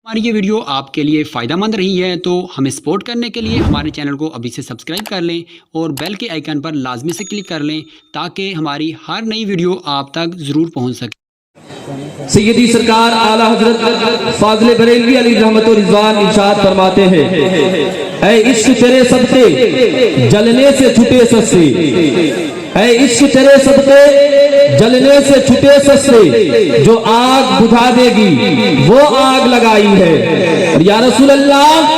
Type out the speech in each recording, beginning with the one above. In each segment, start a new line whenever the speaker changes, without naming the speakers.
ہماری یہ ویڈیو آپ کے لیے فائدہ مند رہی ہے تو ہمیں سپورٹ کرنے کے لیے ہمارے چینل کو ابھی سے سبسکرائب کر لیں اور بیل کے آئیکن پر لازمی سے کلک کر لیں تاکہ ہماری ہر نئی ویڈیو آپ تک ضرور پہنچ سکے۔
سیدی سرکار اعلیٰ حضرت فاضل بریلوی علیہ رحمت و رضوان ارشاد فرماتے ہیں، اے عشق تیرے صدقے جلنے سے چھٹے سستے، اے عشق تیرے صدقے جلنے سے چھٹے سستے، جو آگ بجھا دے گی وہ آگ لگائی ہے۔ اور یا رسول اللہ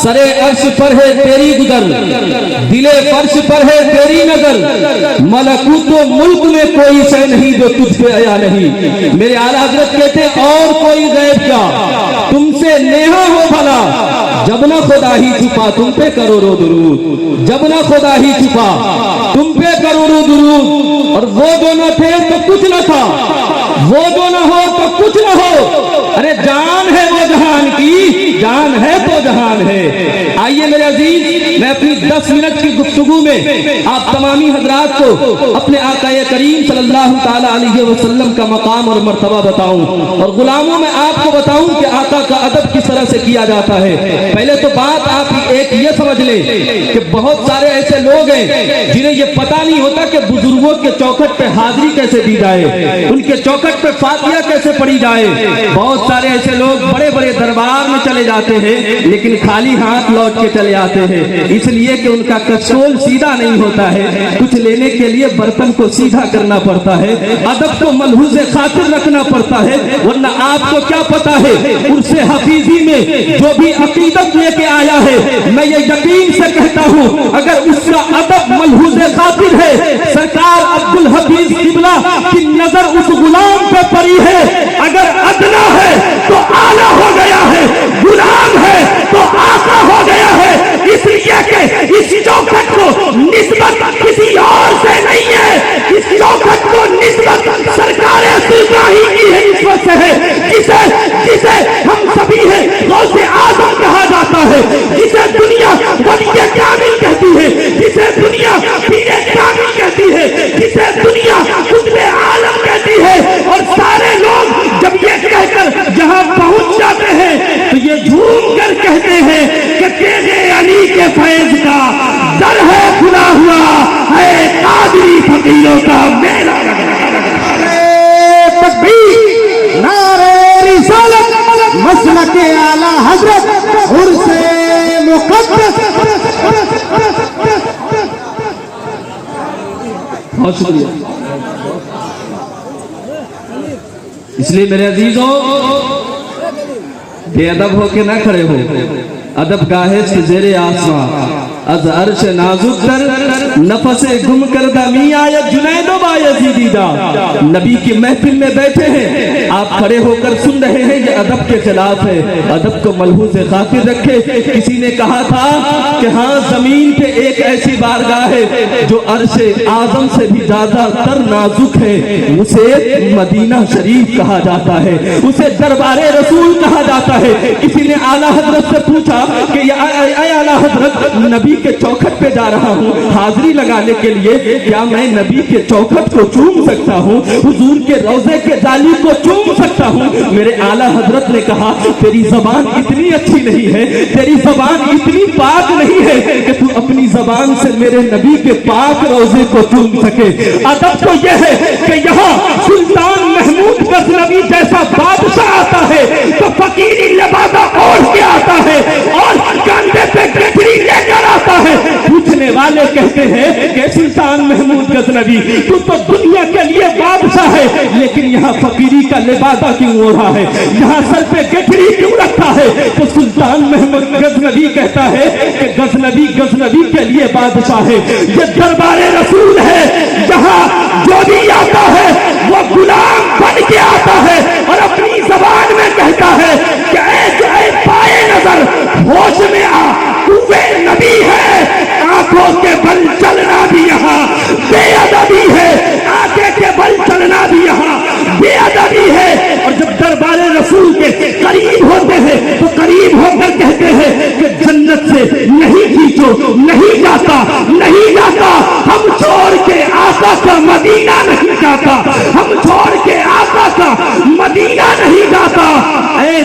سرے عرش پر ہے تیری گزر، دل فرش پر ہے تیری نظر، ملکوت و ملک میں کوئی شے نہیں جو تجھ پہ آیا نہیں۔ میرے اعلیٰ حضرت کہتے ہیں اور کوئی غیب کیا تم سے نیہا ہو بھلا، جب نہ خدا ہی چھپا تم پہ کروڑوں درود، جب نہ خدا ہی چھپا تم پہ کروڑوں درود۔ اور وہ جو نہ تھے تو کچھ نہ تھا، وہ جو نہ ہو تو کچھ نہ ہو، ارے جان ہے وہ جہان کی، جان ہے تو جہان ہے۔ آئیے میرے عزیز، میں اپنی 10 منٹ کی گفتگو میں آپ تمامی حضرات کو اپنے آقا کریم صلی اللہ تعالی علیہ وسلم کا مقام اور مرتبہ بتاؤں، اور غلاموں میں آپ کو بتاؤں کہ آقا کا ادب کس طرح سے کیا جاتا ہے۔ پہلے تو بات آپ ایک یہ سمجھ لیں کہ بہت سارے ایسے لوگ ہیں جنہیں یہ پتہ نہیں ہوتا کہ بزرگوں کے چوکھٹ پہ حاضری کیسے دی جائے، ان کے چوکھٹ پہ فاتحہ کیسے پڑھی جائے۔ بہت سارے ایسے لوگ بڑے بڑے دربار میں چلے جاتے ہیں لیکن خالی ہاتھ لوٹ کے چلے آتے ہیں، اس لیے کہ ان کا کسول سیدھا نہیں ہوتا ہے، کچھ لینے کے لیے برتن کو سیدھا کرنا پڑتا ہے، ادب کو ملحوظ خاطر رکھنا پڑتا ہے، ورنہ آپ کو کیا پتا ہے عرص حفیظی میں جو بھی عقیدت لے کے آیا ہے، میں یہ یقین سے کہتا ہوں اگر اس کا ادب ملحوظ خاطر ہے، سرکار عبدالحفیظ قبلہ کی نظر اس غلام پہ پڑی ہے، اگر ادنا ہے تو اعلیٰ ہو گیا ہے، غلام ہے تو آقا ہو گیا ہے، اس لیے کہ اس چوکھٹ کو نسبت کسی اور سے نہیں ہے، اس چوکھٹ کو نسبت سرکار ابراہیم کی ہے، نسبت سے ہے، جسے ہم سبھی ہیں غوث اعظم کہا جاتا ہے، جسے دنیا ولی کامل کہتی ہے، جسے دنیا پیر کامل کہتی ہے، جسے دنیا قطب عالم کہتی ہے، اور سارے لوگ جب یہ کہہ کر جہاں پہنچ جاتے ہیں تو یہ جھوم کر کہتے ہیں کہ تیرے علی کے فیض کا در ہے کھلا ہوا، ہے قادری فقیروں کا میلہ
تکبیر، نعرہ رسالت، مسلک اعلیٰ حضرت، عرص مقدس۔
بہت شکریہ۔ اس لیے میرے عزیزوں بے ادب ہو کے نہ کھڑے ہو، ادب گاہے سے زیر آسمان، از عرش نازک در نفس گم کردہ می آیت جنید و بایزیدی دا۔ نبی کی محفل میں بیٹھے ہیں، آپ کھڑے ہو کر سن رہے ہیں، یہ ادب کے خلاف ہے، ادب کو ملحوظ خاطر رکھے۔ کسی نے کہا تھا کہ ہاں زمین پہ ایک ایسی بارگاہ ہے جو عرش اعظم سے بھی زیادہ تر نازک ہے، اسے مدینہ شریف کہا جاتا ہے، اسے دربار رسول کہا جاتا ہے۔ کسی نے اعلیٰ حضرت سے پوچھا کہ اے اعلیٰ حضرت، نبی کے چوکھٹ پہ جا رہا ہوں حاضری لگانے کے لیے، کیا میں نبی کے چوکھٹ کو چوم سکتا ہوں، حضور کے روضے کے جالی کو چوم سکتا ہوں؟ میرے اعلیٰ حضرت نے کہا تیری زبان اتنی اچھی نہیں ہے، تیری زبان اتنی پاک نہیں ہے کہ تو اپنی زبان سے میرے نبی کے پاک روضے کو چوم سکے۔ ادب تو یہ ہے کہ یہاں سلطان محمود غزنوی جیسا بادشاہ آتا ہے تو فقیری لبادہ اوڑھ کے آتا ہے اور کاندھے پہ گٹھڑی لے کر آتا ہے۔ پوچھنے والے کہتے ہیں کہ سلطان محمود غزنوی تو دنیا کے لیے بادشاہ ہے لیکن یہاں فقیری کا لبادہ کیوں اوڑھا ہے، یہاں سر پہ گٹھڑی کیوں رکھا ہے؟ تو سلطان محمود غزنوی کہتا ہے کہ غزنوی کے لیے بادشاہ ہے، یہ دربار رسول ہے، یہاں جو بھی آتا ہے وہ غلام بن کے آتا ہے اور اپنی زبان میں کہتا ہے کہ اے پائے نظر ہوش میں آ، کوئے نبی ہے، آنکھوں کے بل چلنا بھی یہاں بے ادبی ہے، آنکھیں کے بل چلنا بھی یہاں بے ادبی ہے۔ اور جب دربار رسول کے قریب ہوتے ہیں تو قریب ہو کر کہتے ہیں کہ جنت سے نہیں کھینچو، نہیں جاتا، نہیں جاتا، ہم چھوڑ کے آقا کا مدینہ نہیں جاتا، ہم چھوڑ کے آقا کا مدینہ نہیں جاتا۔ اے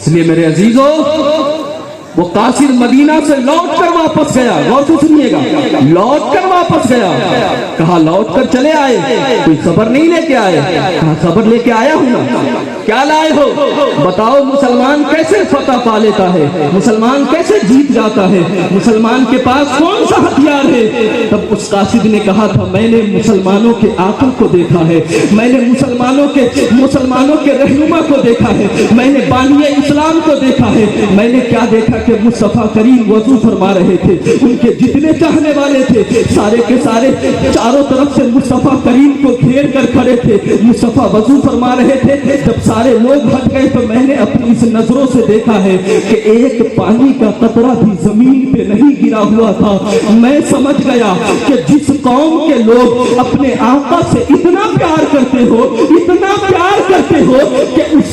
اس لیے میرے عزیزوں وہ قاصد مدینہ سے لوٹ کر واپس گیا، غور سے سنیے گا، لوٹ کر واپس گیا، کہا لوٹ کر چلے آئے، کوئی خبر نہیں لے کے آئے، کہا خبر لے کے آیا ہوں نا، کیا لائے ہو بتاؤ، مسلمان کیسے فتح پا لیتا ہے، مسلمان کیسے جیت جاتا ہے، مسلمان کے پاس کون سا ہتھیار ہے؟ تب اس قاصد نے کہا تھا میں نے مسلمانوں کے آقا کو دیکھا ہے، میں نے مسلمانوں کے رہنما کو دیکھا ہے، میں نے بانی اسلام کو دیکھا ہے، میں نے کیا دیکھا کہ مصطفیٰ کریم وضو فرما رہے تھے، ان کے جتنے چاہنے والے تھے سارے کے سارے چاروں طرف سے مصطفیٰ کریم کو گھیر کر کھڑے تھے، مصطفیٰ وضو فرما رہے تھے، جب سارے لوگ ہٹ گئے تو میں نے اپنی اس نظروں سے دیکھا ہے کہ ایک پانی کا قطرہ بھی زمین پہ نہیں گرا ہوا تھا، میں سمجھ گیا کہ جس قوم کے لوگ اپنے آقا سے اتنا پیار کرتے ہو، اتنا پیار کرتے ہو کہ اس